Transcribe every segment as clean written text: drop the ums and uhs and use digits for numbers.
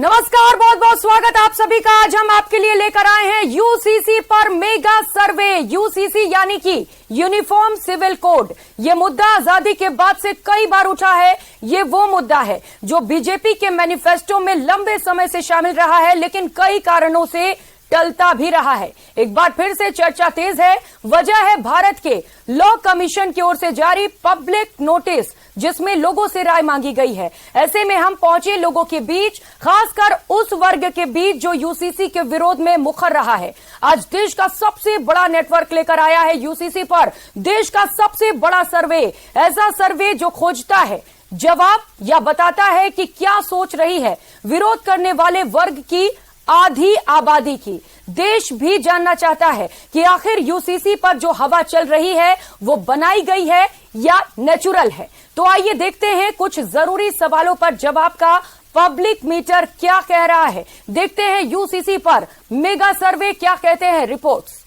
नमस्कार, बहुत बहुत स्वागत आप सभी का। आज हम आपके लिए लेकर आए हैं यूसीसी पर मेगा सर्वे। यूसीसी यानी कि यूनिफॉर्म सिविल कोड। ये मुद्दा आजादी के बाद से कई बार उठा है। ये वो मुद्दा है जो बीजेपी के मैनिफेस्टो में लंबे समय से शामिल रहा है, लेकिन कई कारणों से टलता भी रहा है। एक बार फिर से चर्चा तेज है। वजह है भारत के लॉ कमीशन की ओर से जारी पब्लिक नोटिस, जिसमें लोगों से राय मांगी गई है। ऐसे में हम पहुंचे लोगों के बीच, खासकर उस वर्ग के बीच जो यूसीसी के विरोध में मुखर रहा है। आज देश का सबसे बड़ा नेटवर्क लेकर आया है यूसीसी पर देश का सबसे बड़ा सर्वे। ऐसा सर्वे जो खोजता है जवाब या बताता है कि क्या सोच रही है विरोध करने वाले वर्ग की आधी आबादी की। देश भी जानना चाहता है कि आखिर यूसीसी पर जो हवा चल रही है वो बनाई गई है या नेचुरल है। तो आइए देखते हैं कुछ जरूरी सवालों पर जवाब का पब्लिक मीटर क्या कह रहा है। देखते हैं यूसीसी पर मेगा सर्वे क्या कहते हैं रिपोर्ट्स।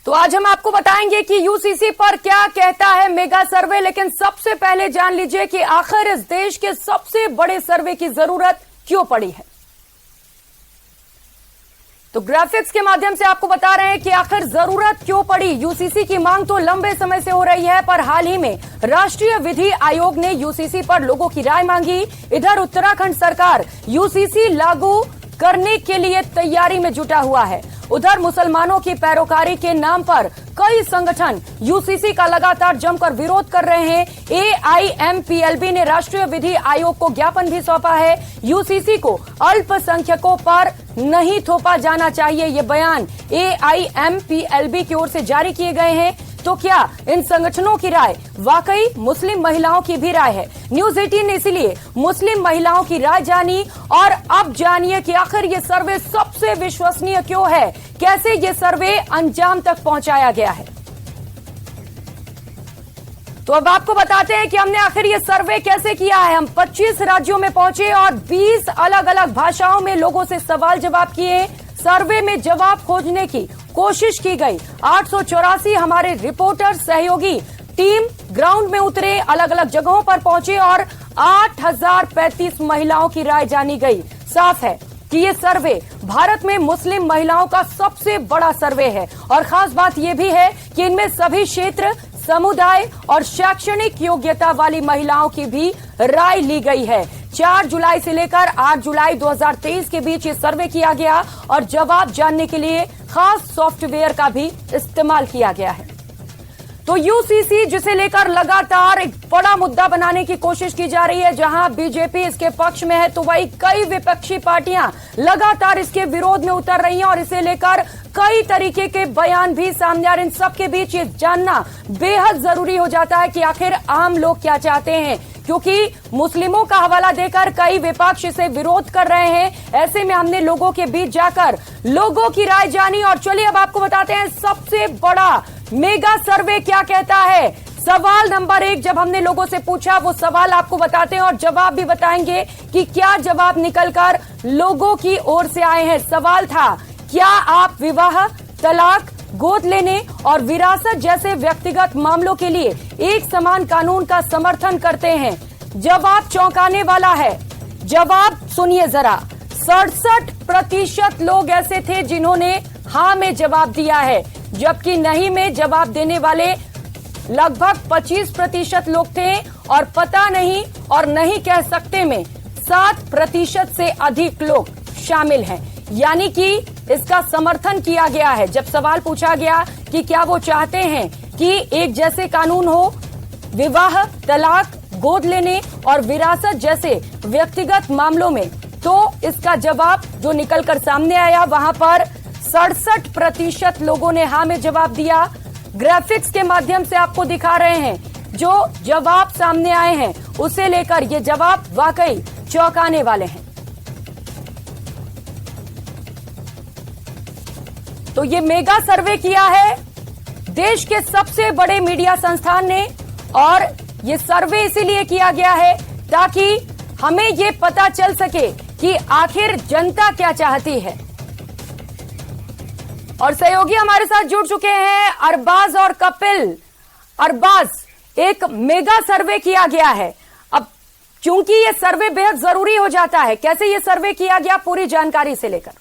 तो आज हम आपको बताएंगे कि यूसीसी पर क्या कहता है मेगा सर्वे, लेकिन सबसे पहले जान लीजिए कि आखिर इस देश के सबसे बड़े सर्वे की जरूरत क्यों पड़ी है। तो ग्राफिक्स के माध्यम से आपको बता रहे हैं कि आखिर जरूरत क्यों पड़ी। यूसीसी की मांग तो लंबे समय से हो रही है, पर हाल ही में राष्ट्रीय विधि आयोग ने यूसीसी पर लोगों की राय मांगी। इधर उत्तराखंड सरकार यूसीसी लागू करने के लिए तैयारी में जुटा हुआ है। उधर मुसलमानों की पैरोकारी के नाम पर कई संगठन यूसीसी का लगातार जमकर विरोध कर रहे हैं। एआईएमपीएलबी ने राष्ट्रीय विधि आयोग को ज्ञापन भी सौंपा है। यूसीसी को अल्पसंख्यकों पर नहीं थोपा जाना चाहिए, ये बयान एआईएमपीएलबी की ओर से जारी किए गए हैं। तो क्या इन संगठनों की राय वाकई मुस्लिम महिलाओं की भी राय है? न्यूज 18 ने इसलिए मुस्लिम महिलाओं की राय जानी, और अब जानिए कि आखिर ये सर्वे सबसे विश्वसनीय क्यों है, कैसे ये सर्वे अंजाम तक पहुंचाया गया है। तो अब आपको बताते हैं कि हमने आखिर ये सर्वे कैसे किया है। हम 25 राज्यों में पहुंचे और 20 अलग अलग भाषाओं में लोगों से सवाल जवाब किए। सर्वे में जवाब खोजने की कोशिश की गई। 884 हमारे रिपोर्टर सहयोगी टीम ग्राउंड में उतरे, अलग अलग जगहों पर पहुंचे और 8035 महिलाओं की राय जानी गई। साफ है कि ये सर्वे भारत में मुस्लिम महिलाओं का सबसे बड़ा सर्वे है, और खास बात यह भी है कि इनमें सभी क्षेत्र, समुदाय और शैक्षणिक योग्यता वाली महिलाओं की भी राय ली गई है। 4 जुलाई से लेकर 8 जुलाई 2023 के बीच ये सर्वे किया गया, और जवाब जानने के लिए खास सॉफ्टवेयर का भी इस्तेमाल किया गया है। तो यूसीसी जिसे लेकर लगातार एक बड़ा मुद्दा बनाने की कोशिश की जा रही है, जहां बीजेपी इसके पक्ष में है, तो वही कई विपक्षी पार्टियां लगातार इसके विरोध में उतर रही हैं, और इसे लेकर कई तरीके के बयान भी सामने आ रहे हैं। इन सबके बीच ये जानना बेहद जरूरी हो जाता है कि आखिर आम लोग क्या चाहते हैं, क्योंकि मुस्लिमों का हवाला देकर कई विपक्ष इसे विरोध कर रहे हैं। ऐसे में हमने लोगों के बीच जाकर लोगों की राय जानी, और चलिए अब आपको बताते हैं सबसे बड़ा मेगा सर्वे क्या कहता है। सवाल नंबर 1 जब हमने लोगों से पूछा, वो सवाल आपको बताते हैं और जवाब भी बताएंगे कि क्या जवाब निकलकर लोगों की ओर से आए हैं। सवाल था, क्या आप विवाह, तलाक, गोद लेने और विरासत जैसे व्यक्तिगत मामलों के लिए एक समान कानून का समर्थन करते हैं? जवाब चौंकाने वाला है। जवाब सुनिए जरा। 67% लोग ऐसे थे जिन्होंने हाँ में जवाब दिया है, जबकि नहीं में जवाब देने वाले लगभग 25% लोग थे, और पता नहीं और नहीं कह सकते में 7% से अधिक लोग शामिल हैं। यानी कि इसका समर्थन किया गया है। जब सवाल पूछा गया कि क्या वो चाहते हैं कि एक जैसे कानून हो विवाह, तलाक, गोद लेने और विरासत जैसे व्यक्तिगत मामलों में, तो इसका जवाब जो निकलकर सामने आया, वहां पर 67% लोगों ने हाँ में जवाब दिया। ग्राफिक्स के माध्यम से आपको दिखा रहे हैं जो जवाब सामने आए हैं, उसे लेकर ये जवाब वाकई चौंकाने वाले हैं। तो ये मेगा सर्वे किया है देश के सबसे बड़े मीडिया संस्थान ने, और ये सर्वे इसीलिए किया गया है ताकि हमें ये पता चल सके कि आखिर जनता क्या चाहती है। और सहयोगी हमारे साथ जुड़ चुके हैं अरबाज और कपिल। अरबाज, एक मेगा सर्वे किया गया है, अब क्योंकि ये सर्वे बेहद जरूरी हो जाता है, कैसे ये सर्वे किया गया, पूरी जानकारी से लेकर।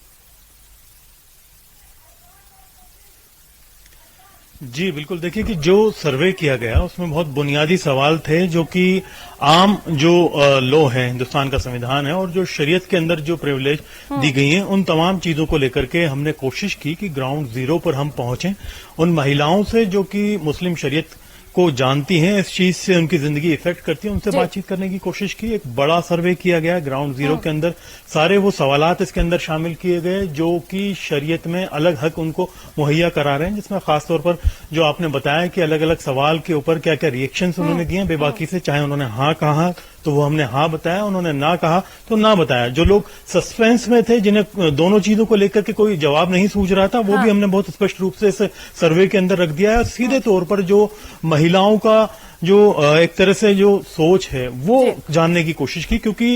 जी बिल्कुल, देखिए कि जो सर्वे किया गया उसमें बहुत बुनियादी सवाल थे जो कि आम जो लॉ है, हिंदुस्तान का संविधान है और जो शरीयत के अंदर जो प्रिविलेज दी गई हैं, उन तमाम चीजों को लेकर के हमने कोशिश की कि ग्राउंड जीरो पर हम पहुंचें, उन महिलाओं से जो कि मुस्लिम शरीयत को जानती हैं, इस चीज से उनकी जिंदगी इफेक्ट करती है, उनसे बातचीत करने की कोशिश की। एक बड़ा सर्वे किया गया ग्राउंड जीरो के अंदर, सारे वो सवालात इसके अंदर शामिल किए गए जो कि शरीयत में अलग हक उनको मुहैया करा रहे हैं, जिसमें खासतौर पर जो आपने बताया कि अलग अलग सवाल के ऊपर क्या क्या रिएक्शंस उन्होंने दिए बेबाकी से, चाहे उन्होंने हाँ कहा तो वो हमने हाँ बताया, उन्होंने ना कहा तो ना बताया। जो लोग सस्पेंस में थे, जिन्हें दोनों चीजों को लेकर के कोई जवाब नहीं सूझ रहा था, वो भी हमने बहुत स्पष्ट रूप से इस सर्वे के अंदर रख दिया है। और सीधे तौर पर जो महिलाओं का जो एक तरह से जो सोच है वो जानने की कोशिश की, क्योंकि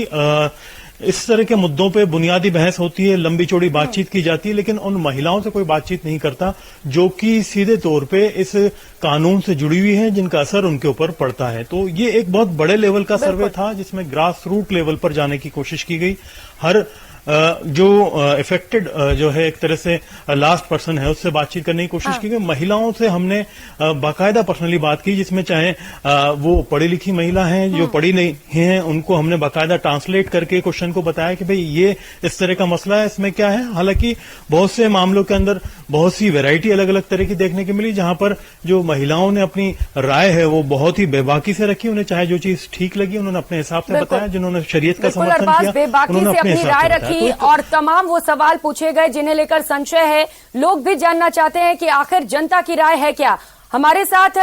इस तरह के मुद्दों पे बुनियादी बहस होती है, लंबी चौड़ी बातचीत की जाती है, लेकिन उन महिलाओं से कोई बातचीत नहीं करता जो कि सीधे तौर पे इस कानून से जुड़ी हुई हैं, जिनका असर उनके ऊपर पड़ता है। तो ये एक बहुत बड़े लेवल का सर्वे था जिसमें ग्रास रूट लेवल पर जाने की कोशिश की गई। हर जो इफेक्टेड जो है एक तरह से लास्ट पर्सन है उससे बातचीत करने की कोशिश की गई। महिलाओं से हमने बाकायदा पर्सनली बात की, जिसमें चाहे वो पढ़ी लिखी महिला हैं, जो पढ़ी नहीं हैं, उनको हमने बाकायदा ट्रांसलेट करके क्वेश्चन को बताया कि भाई ये इस तरह का मसला है, इसमें क्या है। हालांकि बहुत से मामलों के अंदर बहुत सी वैरायटी अलग अलग तरह की देखने की मिली, जहां पर जो महिलाओं ने अपनी राय है वो बहुत ही बेबाकी से रखी, उन्हें चाहे जो चीज ठीक लगी उन्होंने अपने हिसाब से बताया, जिन्होंने शरीयत का समर्थन किया उन्होंने अपने हिसाब से। और तमाम वो सवाल पूछे गए जिन्हें लेकर संशय है, लोग भी जानना चाहते हैं कि आखिर जनता की राय है क्या। हमारे साथ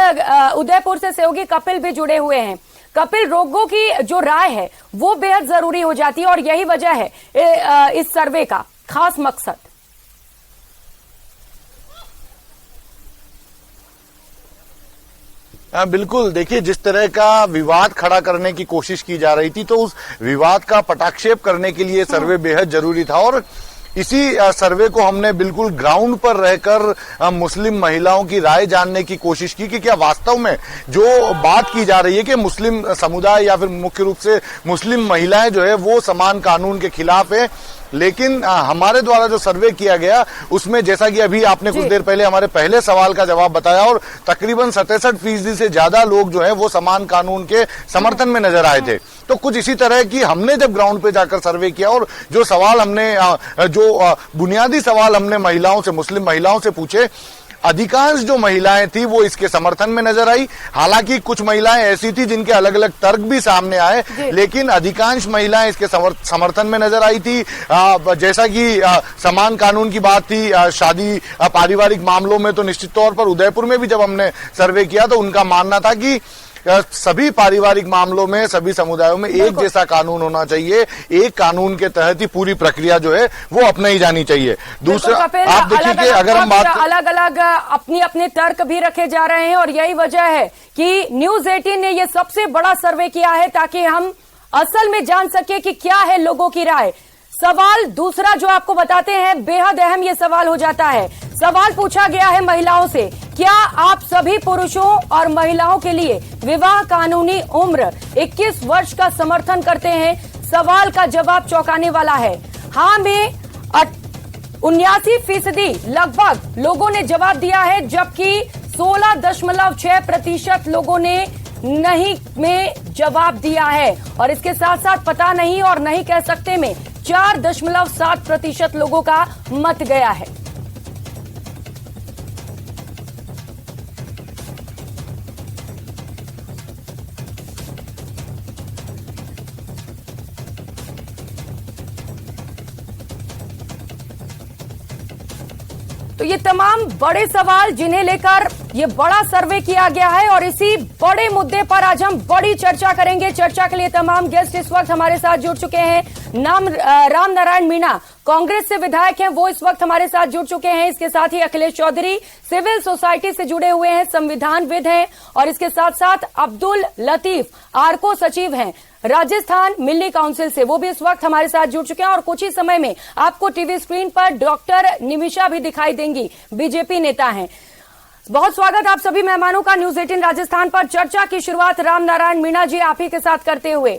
उदयपुर से सहयोगी कपिल भी जुड़े हुए हैं। कपिल, लोगों की जो राय है वो बेहद जरूरी हो जाती है और यही वजह है इस सर्वे का खास मकसद। बिल्कुल, देखिए जिस तरह का विवाद खड़ा करने की कोशिश की जा रही थी, तो उस विवाद का पटाक्षेप करने के लिए सर्वे बेहद जरूरी था। और इसी सर्वे को हमने बिल्कुल ग्राउंड पर रहकर मुस्लिम महिलाओं की राय जानने की कोशिश की कि क्या वास्तव में जो बात की जा रही है कि मुस्लिम समुदाय या फिर मुख्य रूप से मुस्लिम महिलाएं जो है वो समान कानून के खिलाफ है। लेकिन हमारे द्वारा जो सर्वे किया गया उसमें, जैसा कि अभी आपने कुछ देर पहले हमारे पहले सवाल का जवाब बताया, और तकरीबन 67% से ज्यादा लोग जो है वो समान कानून के समर्थन में नजर आए थे। तो कुछ इसी तरह की हमने जब ग्राउंड पे जाकर सर्वे किया और जो सवाल हमने जो बुनियादी सवाल हमने महिलाओं से, मुस्लिम महिलाओं से पूछे, अधिकांश जो महिलाएं थी वो इसके समर्थन में नजर आई। हालांकि कुछ महिलाएं ऐसी थी जिनके अलग अलग तर्क भी सामने आए, लेकिन अधिकांश महिलाएं इसके समर्थन में नजर आई थी। जैसा कि समान कानून की बात थी, शादी पारिवारिक मामलों में, तो निश्चित तौर पर उदयपुर में भी जब हमने सर्वे किया तो उनका मानना था कि सभी पारिवारिक मामलों में, सभी समुदायों में एक जैसा कानून होना चाहिए, एक कानून के तहत ही पूरी प्रक्रिया जो है वो अपनाई जानी चाहिए। दूसरा, आप देखिए कि अगर हम बात अलग अलग अपनी अपने तर्क भी रखे जा रहे हैं और यही वजह है कि न्यूज 18 ने ये सबसे बड़ा सर्वे किया है ताकि हम असल में जान सके कि क्या है लोगों की राय। सवाल दूसरा जो आपको बताते हैं, बेहद अहम ये सवाल हो जाता है। सवाल पूछा गया है महिलाओं से, क्या आप सभी पुरुषों और महिलाओं के लिए विवाह कानूनी उम्र 21 वर्ष का समर्थन करते हैं? सवाल का जवाब चौंकाने वाला है। हाँ में 79% लगभग लोगों ने जवाब दिया है, जबकि 16.6% लोगों ने नहीं में जवाब दिया है। और इसके साथ साथ पता नहीं और नहीं कह सकते में 4.7% लोगों का मत गया है। तो ये तमाम बड़े सवाल जिन्हें लेकर ये बड़ा सर्वे किया गया है और इसी बड़े मुद्दे पर आज हम बड़ी चर्चा करेंगे। चर्चा के लिए तमाम गेस्ट इस वक्त हमारे साथ जुड़ चुके हैं। राम नारायण मीणा कांग्रेस से विधायक हैं, वो इस वक्त हमारे साथ जुड़ चुके हैं। इसके साथ ही अखिलेश चौधरी सिविल सोसाइटी से जुड़े हुए हैं, संविधानविद हैं, और इसके साथ साथ अब्दुल लतीफ आरको सचिव हैं। राजस्थान मिल्ली काउंसिल से, वो भी इस वक्त हमारे साथ जुड़ चुके हैं और कुछ ही समय में आपको टीवी स्क्रीन पर डॉक्टर निमिषा भी दिखाई देंगी, बीजेपी नेता हैं। बहुत स्वागत आप सभी मेहमानों का न्यूज 18 राजस्थान पर। चर्चा की शुरुआत राम नारायण मीणा जी आप ही के साथ करते हुए,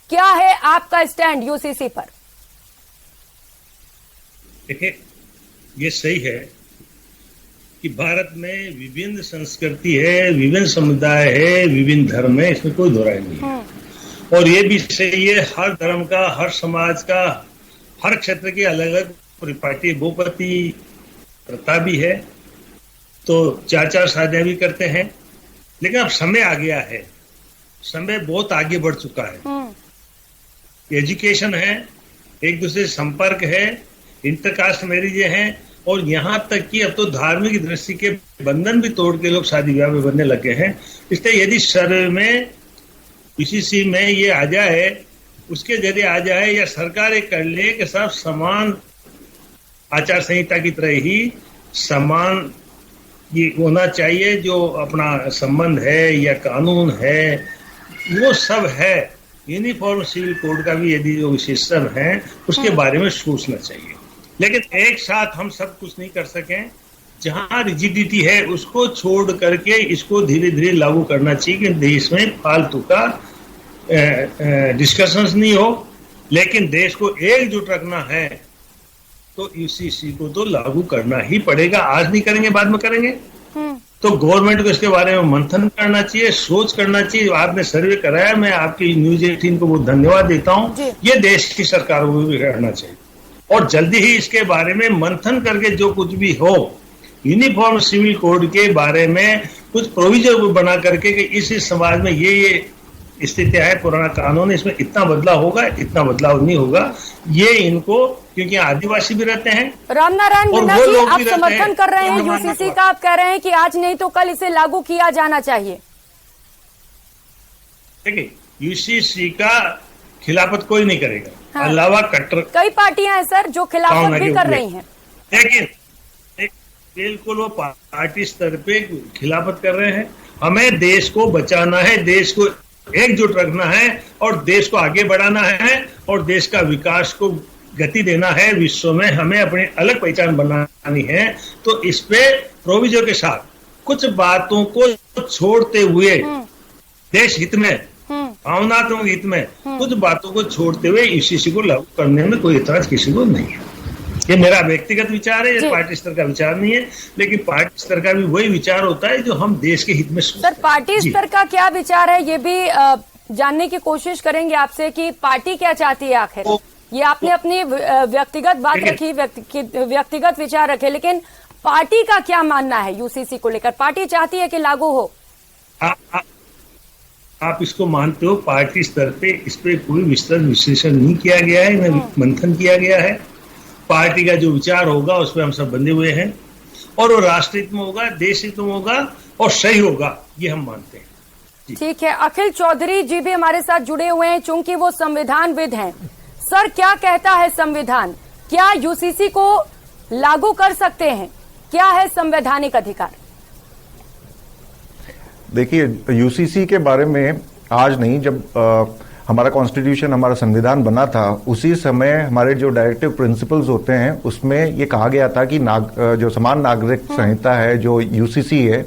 क्या है आपका स्टैंड यूसीसी पर? देखिए, ये सही है कि भारत में विभिन्न संस्कृति है, विभिन्न समुदाय है, विभिन्न धर्म है, इसमें कोई दोहराई नहीं है। और ये भी सही है, हर धर्म का, हर समाज का, हर क्षेत्र की अलग अलग परिपाटी बहुपति प्रथा भी है, तो 4-4 शादियां भी करते हैं। लेकिन अब समय आ गया है, समय बहुत आगे बढ़ चुका है। एजुकेशन है, एक दूसरे से संपर्क है, इंटरकास्ट मैरिजें हैं, और यहाँ तक कि अब तो धार्मिक दृष्टि के बंधन भी तोड़ के लोग शादी विवाह में बनने लगे हैं। इसलिए यदि सर्वे में यूसीसी में ये आ जाए, उसके जरिए आ जाए, या सरकार एक कर ले कि सब समान आचार संहिता की तरह ही समान ये होना चाहिए, जो अपना संबंध है या कानून है वो सब है, यूनिफॉर्म सिविल कोड का भी यदि जो विशेषण है उसके बारे में सोचना चाहिए। लेकिन एक साथ हम सब कुछ नहीं कर सकें, जहां रिजिडिटी है उसको छोड़ करके इसको धीरे धीरे लागू करना चाहिए कि देश में फालतू का डिस्कशंस नहीं हो। लेकिन देश को एकजुट रखना है तो यूसीसी को तो लागू करना ही पड़ेगा। आज नहीं करेंगे, बाद में करेंगे। तो गवर्नमेंट को इसके बारे में मंथन करना चाहिए, सोच करना चाहिए। आपने सर्वे कराया, मैं आपकी न्यूज 18 को बहुत धन्यवाद देता हूं। ये देश की सरकारों को भी करना चाहिए और जल्दी ही इसके बारे में मंथन करके जो कुछ भी हो, यूनिफॉर्म सिविल कोड के बारे में कुछ प्रोविजन बना करके कि इस समाज में ये स्थितियां है, पुराना कानून इसमें इतना बदलाव होगा, इतना बदलाव नहीं होगा, ये इनको, क्योंकि आदिवासी भी रहते हैं। राम नारायण मीणा जी, आप समर्थन कर रहे हैं यूसीसी का, आप कह रहे हैं कि आज नहीं तो कल इसे लागू किया जाना चाहिए। देखिए, यूसीसी का खिलाफत कोई नहीं करेगा। हाँ। अलावा कट्टर कई पार्टियां हैं सर जो खिलाफत भी कर रही हैं। लेकिन बिल्कुल वो पार्टी स्तर पे खिलाफत कर रहे हैं। हमें देश को बचाना है, देश को एकजुट रखना है और देश को आगे बढ़ाना है और देश का विकास को गति देना है। विश्व में हमें अपनी अलग पहचान बनानी है। तो इस पे प्रोविजन के साथ कुछ बातों को छोड़ते हुए, देश हित में, भावनात्मक हित में कुछ बातों को छोड़ते हुए यूसीसी को लागू करने में कोई एतराज किसी को नहीं है। ये मेरा व्यक्तिगत विचार है, ये पार्टी स्तर का विचार नहीं है। लेकिन पार्टी स्तर का भी वही विचार होता है जो हम देश के हित में सोचते हैं। सर, पार्टी स्तर का क्या विचार है, ये भी जानने की कोशिश करेंगे आपसे कि पार्टी क्या चाहती है आखिर। ये आपने अपनी व्यक्तिगत बात रखी, व्यक्तिगत विचार रखे, लेकिन पार्टी का क्या मानना है यूसीसी को लेकर? पार्टी चाहती है कि लागू हो? आप इसको मानते हो? पार्टी स्तर पे इस पे कोई विस्तृत विश्लेषण नहीं किया गया है, न मंथन किया गया है। पार्टी का जो विचार होगा उस पर हम सब बंधे हुए हैं और वो राष्ट्र हित में होगा, देश हित में होगा और सही होगा, ये हम मानते हैं। ठीक है, अखिल चौधरी जी भी हमारे साथ जुड़े हुए हैं, चूंकि वो संविधानविद हैं। सर, क्या कहता है संविधान? क्या यूसीसी को लागू कर सकते हैं? क्या है संवैधानिक अधिकार? देखिए, यूसीसी के बारे में आज नहीं, जब हमारा कॉन्स्टिट्यूशन, हमारा संविधान बना था, उसी समय हमारे जो डायरेक्टिव प्रिंसिपल्स होते हैं उसमें ये कहा गया था कि जो समान नागरिक संहिता है, जो यूसीसी है,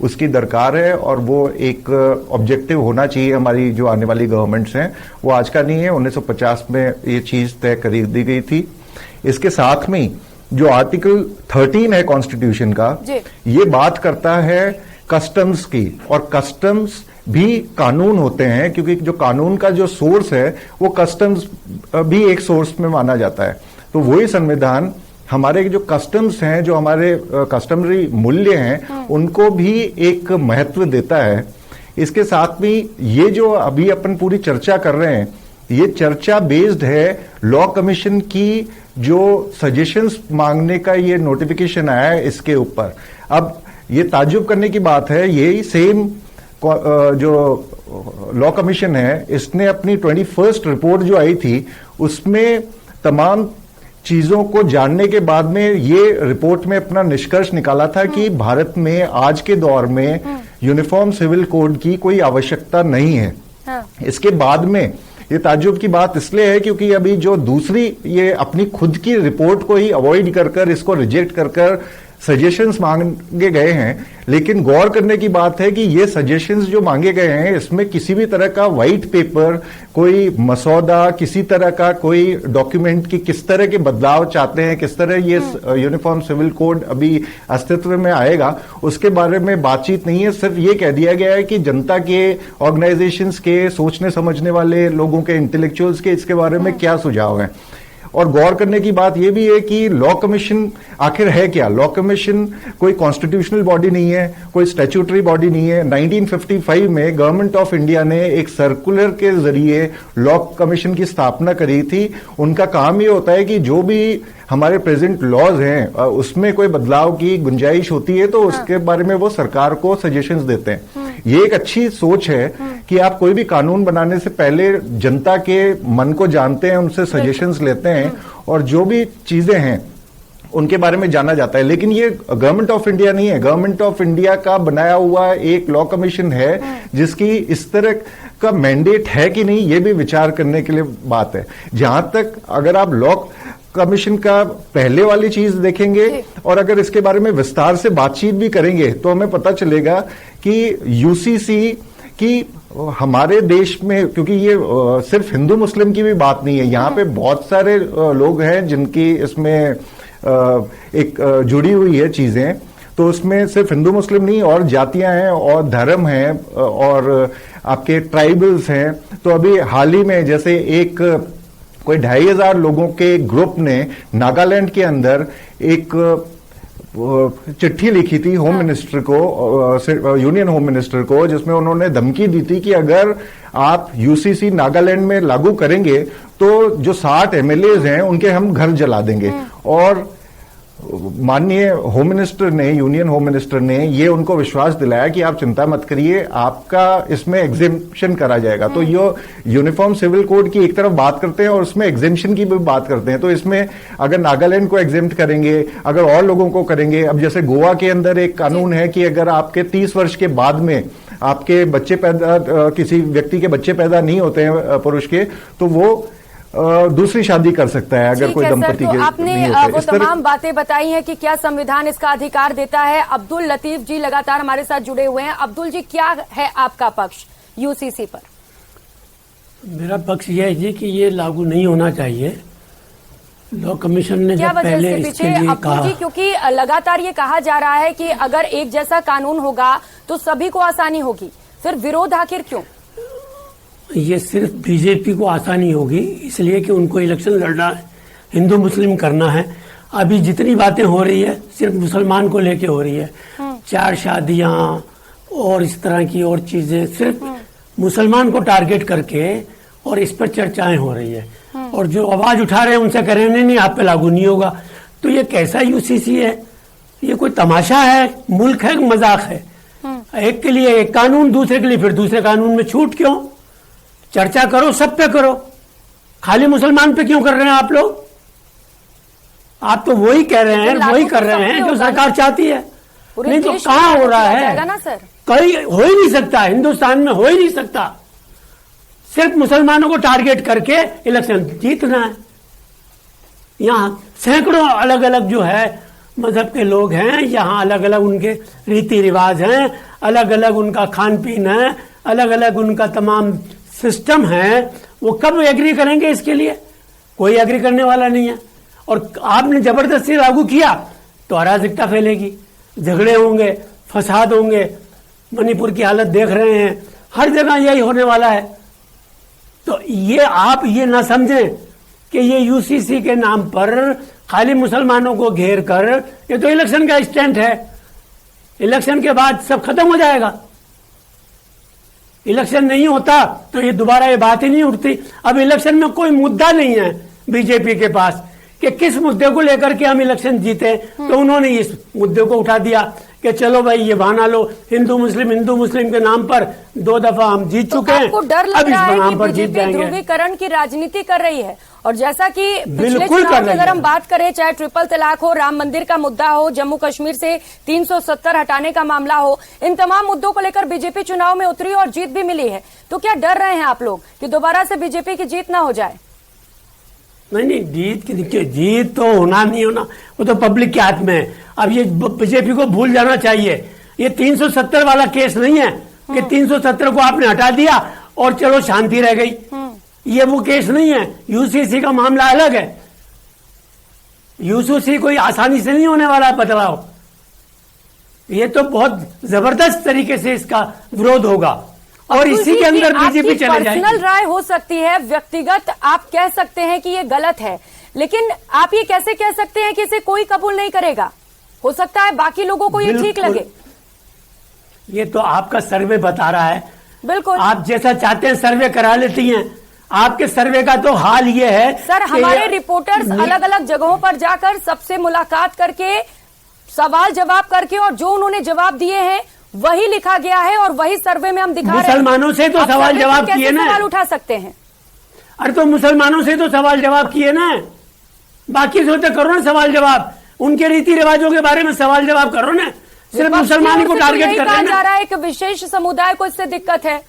उसकी दरकार है और वो एक ऑब्जेक्टिव होना चाहिए हमारी जो आने वाली गवर्नमेंट्स हैं। वो आज का नहीं है, 1950 में ये चीज तय कर दी गई थी। इसके साथ में जो आर्टिकल 13 है कॉन्स्टिट्यूशन का, ये बात करता है कस्टम्स की, और कस्टम्स भी कानून होते हैं, क्योंकि जो कानून का जो सोर्स है वो कस्टम्स भी एक सोर्स में माना जाता है। तो वही संविधान हमारे जो कस्टम्स हैं, जो हमारे कस्टमरी मूल्य हैं, उनको भी एक महत्व देता है। इसके साथ में ये जो अभी अपन पूरी चर्चा कर रहे हैं, ये चर्चा बेस्ड है लॉ कमीशन की जो सजेशंस मांगने का ये नोटिफिकेशन आया है इसके ऊपर। अब ये ताज्जुब करने की बात है, यही सेम जो लॉ कमीशन है, इसने अपनी 21st रिपोर्ट जो आई थी उसमें तमाम चीजों को जानने के बाद में ये रिपोर्ट में अपना निष्कर्ष निकाला था कि भारत में आज के दौर में यूनिफॉर्म सिविल कोड की कोई आवश्यकता नहीं है। हाँ। इसके बाद में ये ताज्जुब की बात इसलिए है क्योंकि अभी जो दूसरी ये अपनी खुद की रिपोर्ट को ही अवॉइड कर इसको रिजेक्ट कर सजेशंस मांगे गए हैं, लेकिन गौर करने की बात है कि ये सजेशंस जो मांगे गए हैं इसमें किसी भी तरह का व्हाइट पेपर, कोई मसौदा, किसी तरह का कोई डॉक्यूमेंट की किस तरह के बदलाव चाहते हैं, किस तरह ये यूनिफॉर्म सिविल कोड अभी अस्तित्व में आएगा, उसके बारे में बातचीत नहीं है। सिर्फ ये कह दिया गया है कि जनता के, ऑर्गेनाइजेशंस के, सोचने समझने वाले लोगों के, इंटेलेक्चुअल्स के इसके बारे में क्या सुझाव है। और गौर करने की बात यह भी है कि लॉ कमीशन आखिर है क्या। लॉ कमीशन कोई कॉन्स्टिट्यूशनल बॉडी नहीं है, कोई स्टैट्यूटरी बॉडी नहीं है। 1955 में गवर्नमेंट ऑफ इंडिया ने एक सर्कुलर के जरिए लॉ कमीशन की स्थापना करी थी। उनका काम ये होता है कि जो भी हमारे प्रेजेंट लॉज हैं उसमें कोई बदलाव की गुंजाइश होती है तो उसके बारे में वो सरकार को सजेशंस देते हैं। ये एक अच्छी सोच है कि आप कोई भी कानून बनाने से पहले जनता के मन को जानते हैं, उनसे सजेशंस लेते हैं और जो भी चीजें हैं उनके बारे में जाना जाता है। लेकिन ये गवर्नमेंट ऑफ इंडिया नहीं है, गवर्नमेंट ऑफ इंडिया का बनाया हुआ एक लॉ कमीशन है जिसकी इस तरह का मैंडेट है कि नहीं ये भी विचार करने के लिए बात है। जहां तक अगर आप लॉ कमीशन का पहले वाली चीज देखेंगे और अगर इसके बारे में विस्तार से बातचीत भी करेंगे तो हमें पता चलेगा कि यूसीसी की हमारे देश में, क्योंकि ये सिर्फ हिंदू मुस्लिम की भी बात नहीं है, यहाँ पे बहुत सारे लोग हैं जिनकी इसमें एक जुड़ी हुई है चीजें, तो उसमें सिर्फ हिंदू मुस्लिम नहीं और जातियां हैं और धर्म हैं और आपके ट्राइबल्स हैं। तो अभी हाल ही में जैसे एक कोई 2500 लोगों के ग्रुप ने नागालैंड के अंदर एक चिट्ठी लिखी थी होम मिनिस्टर को, यूनियन होम मिनिस्टर को, जिसमें उन्होंने धमकी दी थी कि अगर आप यूसीसी नागालैंड में लागू करेंगे तो जो 60 एमएलएज हैं उनके हम घर जला देंगे। और माननीय होम मिनिस्टर ने, यूनियन होम मिनिस्टर ने ये उनको विश्वास दिलाया कि आप चिंता मत करिए, आपका इसमें एग्जेम्पशन करा जाएगा। तो ये यूनिफॉर्म सिविल कोड की एक तरफ बात करते हैं और उसमें एग्जेम्पशन की भी बात करते हैं। तो इसमें अगर नागालैंड को एग्जेम्प्ट करेंगे, अगर और लोगों को करेंगे, अब जैसे गोवा के अंदर एक कानून है कि अगर आपके 30 वर्ष के बाद में आपके बच्चे पैदा, किसी व्यक्ति के बच्चे पैदा नहीं होते हैं पुरुष के, तो वो दूसरी शादी कर सकता है अगर कोई दंपति के आपने नहीं होते। वो तमाम बातें बताई हैं कि क्या संविधान इसका अधिकार देता है। अब्दुल लतीफ जी लगातार हमारे साथ जुड़े हुए हैं। अब्दुल जी, क्या है आपका पक्ष यूसीसी पर? मेरा पक्ष यह है जी कि ये लागू नहीं होना चाहिए। लॉ कमीशन ने क्या जब वजह पहले इसके इसके पीछे लिए अब्दुल कहा, जी, क्योंकि लगातार ये कहा जा रहा है कि अगर एक जैसा कानून होगा तो सभी को आसानी होगी, फिर विरोध आखिर क्यों? ये सिर्फ बीजेपी को आसानी होगी इसलिए कि उनको इलेक्शन लड़ना है, हिंदू मुस्लिम करना है। अभी जितनी बातें हो रही है सिर्फ मुसलमान को लेके हो रही है, 4 शादियां और इस तरह की और चीजें सिर्फ मुसलमान को टारगेट करके और इस पर चर्चाएं हो रही है। और जो आवाज उठा रहे हैं उनसे कह रहे हैं नहीं आप पे लागू नहीं होगा। तो ये कैसा यूसीसी है? ये कोई तमाशा है? मुल्क है, मजाक है? एक के लिए एक कानून, दूसरे के लिए फिर दूसरे कानून में छूट क्यों? चर्चा करो, सब पे करो, खाली मुसलमान पे क्यों कर रहे हैं आप लोग? आप तो वही कह रहे हैं, वही कर रहे हैं जो सरकार चाहती है। नहीं तो कहां हो रहा है? ना सर, कहीं हो ही नहीं सकता, हिंदुस्तान में हो ही नहीं सकता। सिर्फ मुसलमानों को टारगेट करके इलेक्शन जीतना है। यहाँ सैकड़ों अलग अलग जो है मजहब के लोग हैं, यहाँ अलग अलग उनके रीति रिवाज हैं, अलग अलग उनका खान पीन है, अलग अलग उनका तमाम सिस्टम है। वो कब एग्री करेंगे इसके लिए? कोई एग्री करने वाला नहीं है। और आपने जबरदस्ती लागू किया तो अराजकता फैलेगी, झगड़े होंगे, फसाद होंगे। मणिपुर की हालत देख रहे हैं, हर जगह यही होने वाला है। तो ये आप ये ना समझें कि ये यूसीसी के नाम पर खाली मुसलमानों को घेर कर, ये तो इलेक्शन का स्टंट है। इलेक्शन के बाद सब खत्म हो जाएगा। इलेक्शन नहीं होता तो ये दोबारा ये बात ही नहीं उठती। अब इलेक्शन में कोई मुद्दा नहीं है बीजेपी के पास कि किस मुद्दे को लेकर के हम इलेक्शन जीते, तो उन्होंने इस मुद्दे को उठा दिया कि चलो भाई ये बहाना लो, हिंदू मुस्लिम के नाम पर 2 दफा हम जीत चुके हैं, आपको डर लग अब इस रहा है नाम कि पर जीत बीजेपी जाएंगे। ध्रुवीकरण की राजनीति कर रही है? और जैसा कि पिछले बिल्कुल चुनाव कर की रही अगर है। हम बात करें, चाहे ट्रिपल तलाक हो, राम मंदिर का मुद्दा हो, जम्मू कश्मीर से 370 हटाने का मामला हो, इन तमाम मुद्दों को लेकर बीजेपी चुनाव में उतरी और जीत भी मिली है। तो क्या डर रहे हैं आप लोग कि दोबारा से बीजेपी की जीत ना हो जाए? नहीं, जीत तो होना नहीं होना वो तो पब्लिक के हाथ में है। अब ये बीजेपी को भूल जाना चाहिए, ये 370 वाला केस नहीं है कि 370 को आपने हटा दिया और चलो शांति रह गई। ये वो केस नहीं है। यूसीसी का मामला अलग है। यूसीसी कोई आसानी से नहीं होने वाला बदलाव। ये तो बहुत जबरदस्त तरीके से इसका विरोध होगा और इसी के अंदर बीजेपी चले जाएगी। पर्सनल राय हो सकती है, व्यक्तिगत आप कह सकते हैं कि ये गलत है, लेकिन आप ये कैसे कह सकते हैं कि इसे कोई कबूल नहीं करेगा? हो सकता है बाकी लोगों को ये ठीक लगे। ये तो आपका सर्वे बता रहा है। बिल्कुल, आप जैसा चाहते हैं सर्वे करा लेती हैं। आपके सर्वे का तो हाल ये है सर, हमारे रिपोर्टर्स अलग अलग जगहों पर जाकर सबसे मुलाकात करके, सवाल जवाब करके, और जो उन्होंने जवाब दिए हैं वही लिखा गया है और वही सर्वे में हम दिखा रहे हैं। मुसलमानों से तो सवाल जवाब किए ना, सवाल उठा सकते हैं। अरे तो मुसलमानों से तो सवाल जवाब किए ना, बाकी से तो करो ना सवाल जवाब, उनके रीति रिवाजों के बारे में सवाल जवाब करो ना। सिर्फ मुसलमानों को टारगेट कर रहे हैं। जा रहा है एक विशेष समुदाय को इससे दिक्कत है,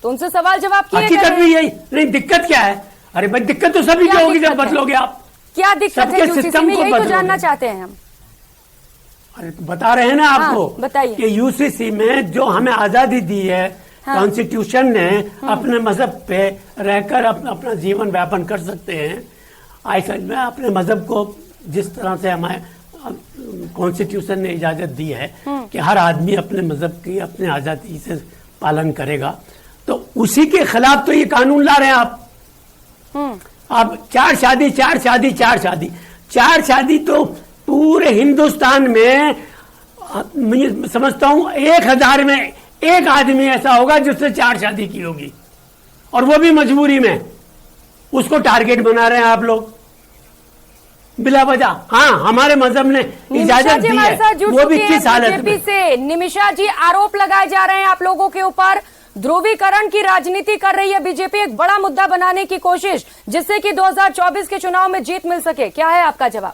तो उनसे सवाल जवाब किए हकीकत भी यही नहीं। दिक्कत क्या है? अरे भाई दिक्कत तो सभी की होगी जब बदलोगे आप। क्या दिक्कत है यूसीसी में, यही तो जानना चाहते हैं हम। अरे तो बता रहे हैं ना आपको, बताइए कि यूसीसी में जो हमें आजादी दी है, कॉन्स्टिट्यूशन ने अपने मजहब पे रहकर अपना जीवन व्यापन कर सकते हैं। ऐसा में अपने मजहब को जिस तरह से हमारे कॉन्स्टिट्यूशन ने इजाजत दी है कि हर आदमी अपने मजहब की अपने आजादी से पालन करेगा, तो उसी के खिलाफ तो ये कानून ला रहे हैं आप। अब 4 शादी तो पूरे हिंदुस्तान में मैं समझता हूं 1000 में 1 आदमी ऐसा होगा जिसने 4 शादी की होगी, और वो भी मजबूरी में। उसको टारगेट बना रहे हैं आप लोग बिला वजह। हाँ, हमारे मजहब ने इजाजत दी है, वो भी किस हालत में। से निमिषा जी, आरोप लगाए जा रहे हैं आप लोगों के ऊपर, ध्रुवीकरण की राजनीति कर रही है बीजेपी, एक बड़ा मुद्दा बनाने की कोशिश, जिससे कि 2024 के चुनाव में जीत मिल सके। क्या है आपका जवाब?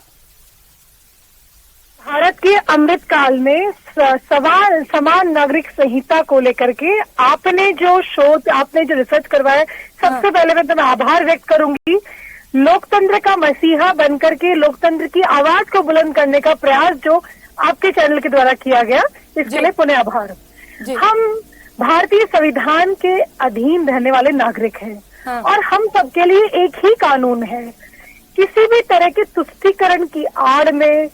भारत के अमृत काल में समान नागरिक संहिता को लेकर के आपने जो शोध, आपने जो रिसर्च करवाया, सबसे पहले मैं तुम्हें आभार व्यक्त करूंगी। लोकतंत्र का मसीहा बनकर के लोकतंत्र की आवाज को बुलंद करने का प्रयास जो आपके चैनल के द्वारा किया गया, इसके लिए पुनः आभार। हम भारतीय संविधान के अधीन रहने वाले नागरिक हैं और हम सबके लिए एक ही कानून है। किसी भी तरह के तुष्टीकरण की आड़ में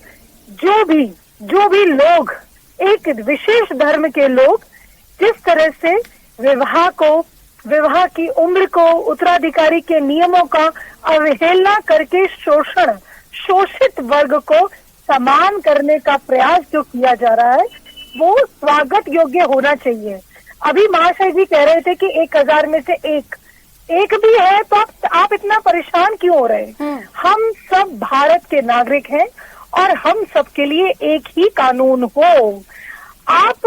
जो भी लोग, एक विशेष धर्म के लोग जिस तरह से विवाह की उम्र को, उत्तराधिकारी के नियमों का अवहेलना करके शोषित वर्ग को समान करने का प्रयास जो किया जा रहा है, वो स्वागत योग्य होना चाहिए। अभी महाशय जी कह रहे थे कि 1000 में से एक भी है, तो आप इतना परेशान क्यों हो रहे हैं? हम सब भारत के नागरिक हैं और हम सबके लिए एक ही कानून हो। आप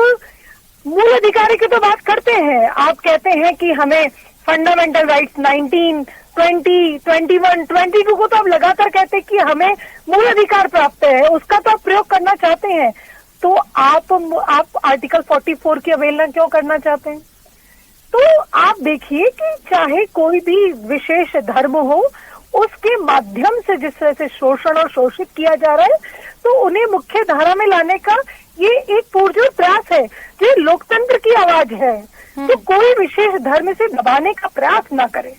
मूल अधिकारी की तो बात करते हैं, आप कहते हैं कि हमें फंडामेंटल राइट्स 19, 20, 21, 22 को तो आप लगातार कहते हैं कि हमें मूल अधिकार प्राप्त है, उसका तो आप प्रयोग करना चाहते हैं, तो आप आर्टिकल 44 की अवहेलना क्यों करना चाहते हैं? तो आप देखिए कि चाहे कोई भी विशेष धर्म हो, उसके माध्यम से जिस तरह से शोषण और शोषित किया जा रहा है, तो उन्हें मुख्य धारा में लाने का ये एक पुरजोर प्रयास है। ये लोकतंत्र की आवाज है, तो कोई विशेष धर्म से दबाने का प्रयास ना करे।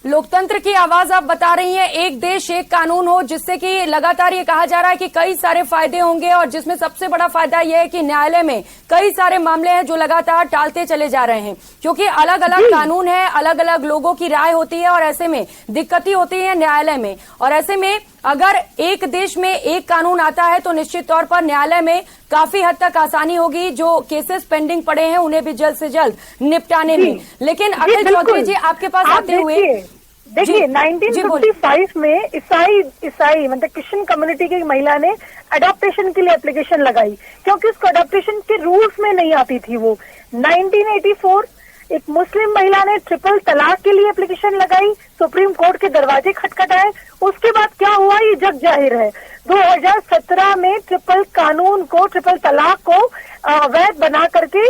लोकतंत्र की आवाज आप बता रही हैं, एक देश एक कानून हो, जिससे कि लगातार ये कहा जा रहा है कि कई सारे फायदे होंगे, और जिसमें सबसे बड़ा फायदा यह है कि न्यायालय में कई सारे मामले हैं जो लगातार टालते चले जा रहे हैं, क्योंकि अलग अलग कानून है, अलग अलग लोगों की राय होती है, और ऐसे में दिक्कतें होती है न्यायालय में। और ऐसे में अगर एक देश में एक कानून आता है तो निश्चित तौर पर न्यायालय में काफी हद तक आसानी होगी, जो केसेस पेंडिंग पड़े हैं उन्हें भी जल्द से जल्द निपटाने में। लेकिन अखिल चौधरी जी, आपके पास आते हुए देखिए जी, बोलिए। 1955 में ईसाई मतलब क्रिश्चियन कम्युनिटी की महिला ने अडॉप्टेशन के लिए एप्लीकेशन लगाई, क्योंकि उसको अडॉप्टेशन के रूल्स में नहीं आती थी वो। 1984 एक मुस्लिम महिला ने ट्रिपल तलाक के लिए एप्लीकेशन लगाई, सुप्रीम कोर्ट के दरवाजे खटखटाए। उसके बाद क्या हुआ ये जग जाहिर है। 2017 में ट्रिपल तलाक को अवैध बना करके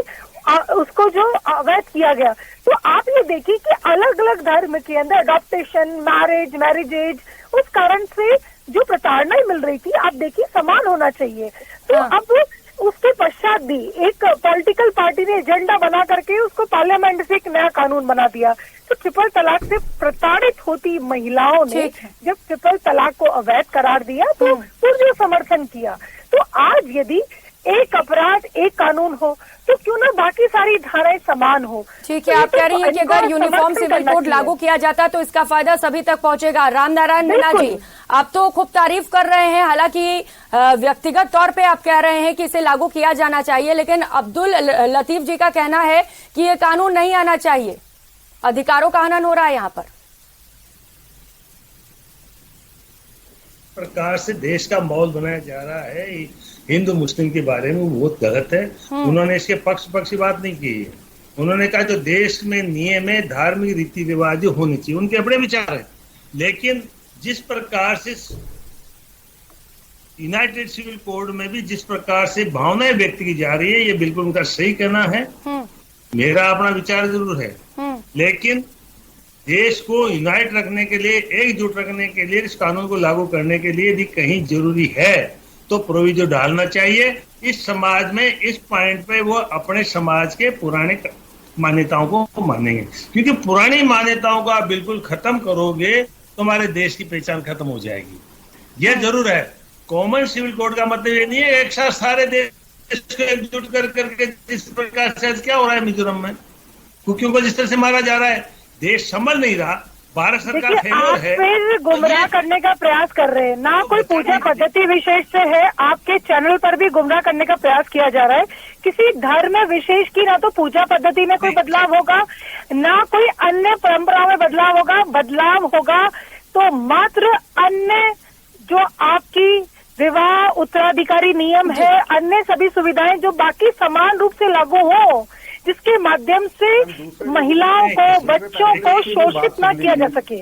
उसको जो अवैध किया गया। तो आप ये देखिए कि अलग अलग धर्म के अंदर अडॉप्टेशन, मैरिज एज, उस कारण से जो प्रताड़ना मिल रही थी, आप देखिए समान होना चाहिए। तो अब उसके पश्चात भी एक पॉलिटिकल पार्टी ने एजेंडा बना करके उसको पार्लियामेंट से एक नया कानून बना दिया। तो ट्रिपल तलाक से प्रताड़ित होती महिलाओं ने जब ट्रिपल तलाक को अवैध करार दिया तो पुरजोर समर्थन किया। तो आज यदि एक अपराध एक कानून हो तो क्यों ना बाकी सारी धाराएं समान हो। ठीक है, आप कह रही हैं कि अगर यूनिफॉर्म सिविल कोड लागू किया जाता तो इसका फायदा सभी तक पहुंचेगा। राम नारायण मीणा जी, आप तो खूब तारीफ कर रहे हैं, हालांकि व्यक्तिगत तौर पे आप कह रहे हैं कि इसे लागू किया जाना चाहिए, लेकिन अब्दुल लतीफ जी का कहना है कि ये कानून नहीं आना चाहिए, अधिकारों का हनन हो रहा है यहाँ पर। प्रकार से देश का माहौल बनाया जा रहा है हिंदू मुस्लिम के बारे में, वो बहुत गलत है। उन्होंने इसके पक्ष की बात नहीं की है। उन्होंने कहा जो देश में नियम है, धार्मिक रीति रिवाज होने चाहिए, उनके अपने विचार है। लेकिन जिस प्रकार से यूनाइटेड सिविल कोड में भी जिस प्रकार से भावनाएं व्यक्त की जा रही है, ये बिल्कुल उनका सही कहना है। मेरा अपना विचार जरूर है, लेकिन देश को यूनाइट रखने के लिए, एकजुट रखने के लिए, इस कानून को लागू करने के लिए भी कहीं जरूरी है तो प्रोविजो डालना चाहिए। इस समाज में इस पॉइंट पे वो अपने समाज के पुराने मान्यताओं को मानेंगे, क्योंकि पुरानी मान्यताओं को आप बिल्कुल खत्म करोगे तो हमारे देश की पहचान खत्म हो जाएगी। यह जरूर है। कॉमन सिविल कोड का मतलब ये नहीं है एक साथ सारे देश को एकजुट करके जिस प्रकार से क्या हो रहा है मिजोरम में, कुकियों को जिस तरह से मारा जा रहा है, देश संभल नहीं रहा। भारत सरकार फेलियर है। फिर गुमराह करने का प्रयास कर रहे हैं, ना कोई पूजा पद्धति विशेष से है, आपके चैनल पर भी गुमराह करने का प्रयास किया जा रहा है। किसी धर्म में विशेष की ना तो पूजा पद्धति में कोई बदलाव होगा, ना कोई अन्य परंपराओं में बदलाव होगा। बदलाव होगा तो मात्र अन्य जो आपकी विवाह उत्तराधिकारी नियम है, अन्य सभी सुविधाएं जो बाकी समान रूप से लागू हो, जिसके माध्यम से महिलाओं को, बच्चों को शोषित न किया जा सके।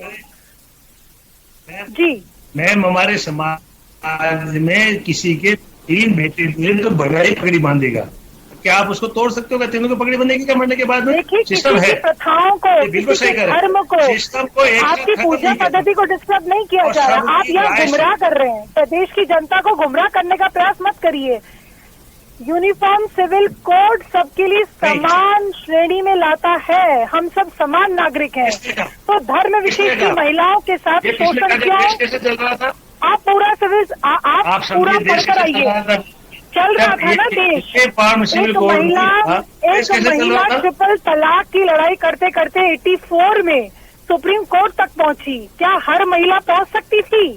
जी मैम, हमारे समाज में किसी के 3 बेटे हुए तो बड़ा पगड़ी बांधेगा, क्या आप उसको तोड़ सकते हो? क्या तीनों को पगड़ी बंधेगी क्या मरने के बाद में? सिस्टम है, प्रथाओं को, बिल्कुल सही कर धर्म को, सिस्टम को आपकी पूजा पद्धति को डिस्टर्ब नहीं किया जा रहा। आप यहाँ गुमराह कर रहे हैं, प्रदेश की जनता को गुमराह करने का प्रयास मत करिए। यूनिफॉर्म सिविल कोड सबके लिए समान श्रेणी में लाता है, हम सब समान नागरिक हैं। तो धर्म विशेष की महिलाओं के साथ शोषण क्यों? आप पूरा सिविल आप पूरा पढ़कर आइए। चल रहा था ना देश, एक महिला ट्रिपल तलाक की लड़ाई करते करते 84 में सुप्रीम कोर्ट तक पहुंची। क्या हर महिला पहुंच सकती थी?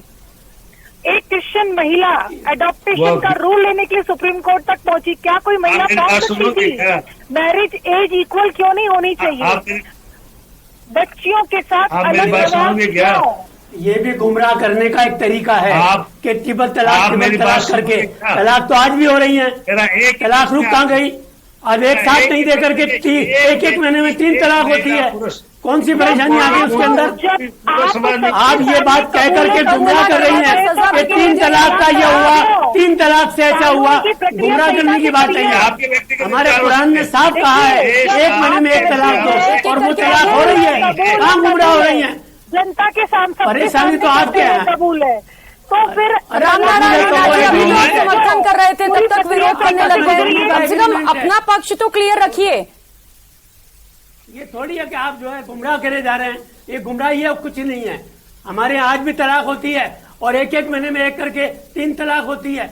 एक क्रिश्चियन महिला अडॉप्टेशन का रूल लेने के लिए सुप्रीम कोर्ट तक पहुंची। क्या कोई महिला पहुंच सकती थी? मैरिज एज इक्वल क्यों नहीं होनी चाहिए? बच्चियों के साथ अलग व्यवहार। ये भी गुमराह करने का एक तरीका है कि ट्रिपल तलाक करके तलाक तो आज भी हो रही है। तलाक रुक कहाँ गई? अब एक साथ नहीं दे करके एक महीने में 3 तलाक होती है। कौन सी परेशानी आ गई उसके अंदर? आप ये बात कह करके गुमराह कर रही हैं कि 3 तलाक का ये हुआ, 3 तलाक से ऐसा हुआ। गुमराह करने की बात नहीं है। हमारे कुरान ने साफ कहा है 1 महीने में 1 तलाक दो, और वो तलाक हो रही है। कहाँ गुमराह हो रही है? जनता के सामने परेशानी तो आपके है। कबूल है तो फिर समर्थन कर रहे थे तब तक विरोध करने लग गए। कम से कम अपना पक्ष तो क्लियर रखिए। ये थोड़ी है कि आप जो है गुमराह करे जा रहे हैं, ये गुमराही है, कुछ नहीं है। हमारे यहाँ आज भी तलाक होती है और 1 महीने में 1 करके 3 तलाक होती है।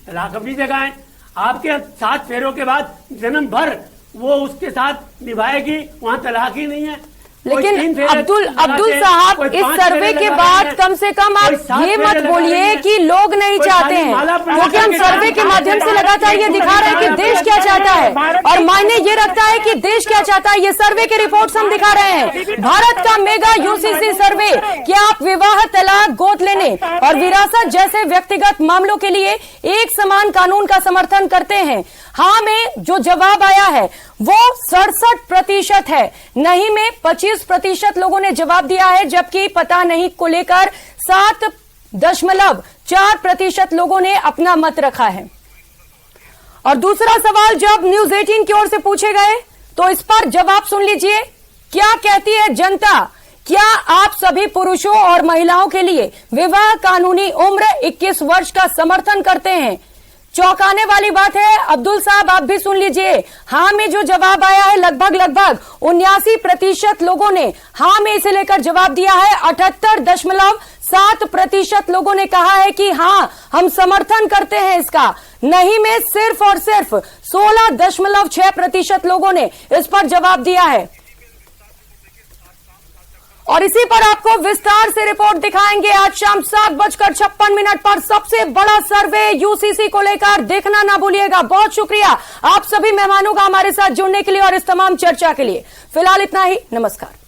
तलाक अपनी जगह है। आपके 7 फेरों के बाद जन्म भर वो उसके साथ निभाएगी, वहाँ तलाक ही नहीं है। लेकिन अब्दुल साहब, इस सर्वे के बाद कम से कम आप ये मत बोलिए कि लोग नहीं चाहते हैं, क्योंकि हम सर्वे के माध्यम से लगातार ये दिखा रहे हैं कि देश क्या चाहता है और मायने ये रखता है कि देश क्या चाहता है। ये सर्वे के रिपोर्ट्स हम दिखा रहे हैं। भारत का मेगा यूसीसी सर्वे, क्या आप विवाह, तलाक, गोद लेने और विरासत जैसे व्यक्तिगत मामलों के लिए एक समान कानून का समर्थन करते हैं? हाँ में जो जवाब आया है वो 67% है, नहीं में 25% लोगों ने जवाब दिया है, जबकि पता नहीं को लेकर 7.4% लोगों ने अपना मत रखा है। और दूसरा सवाल जब न्यूज 18 की ओर से पूछे गए तो इस पर जवाब सुन लीजिए, क्या कहती है जनता? क्या आप सभी पुरुषों और महिलाओं के लिए विवाह कानूनी उम्र 21 वर्ष का समर्थन करते हैं? चौंकाने वाली बात है। अब्दुल साहब, आप भी सुन लीजिए। हाँ में जो जवाब आया है लगभग 79% लोगों ने हाँ में इसे लेकर जवाब दिया है। 78.7% लोगों ने कहा है कि हाँ हम समर्थन करते हैं इसका। नहीं में सिर्फ और सिर्फ 16.6% लोगों ने इस पर जवाब दिया है। और इसी पर आपको विस्तार से रिपोर्ट दिखाएंगे आज शाम 7:56 पर सबसे बड़ा सर्वे यूसीसी को लेकर। देखना ना भूलिएगा। बहुत शुक्रिया आप सभी मेहमानों का हमारे साथ जुड़ने के लिए और इस तमाम चर्चा के लिए। फिलहाल इतना ही, नमस्कार।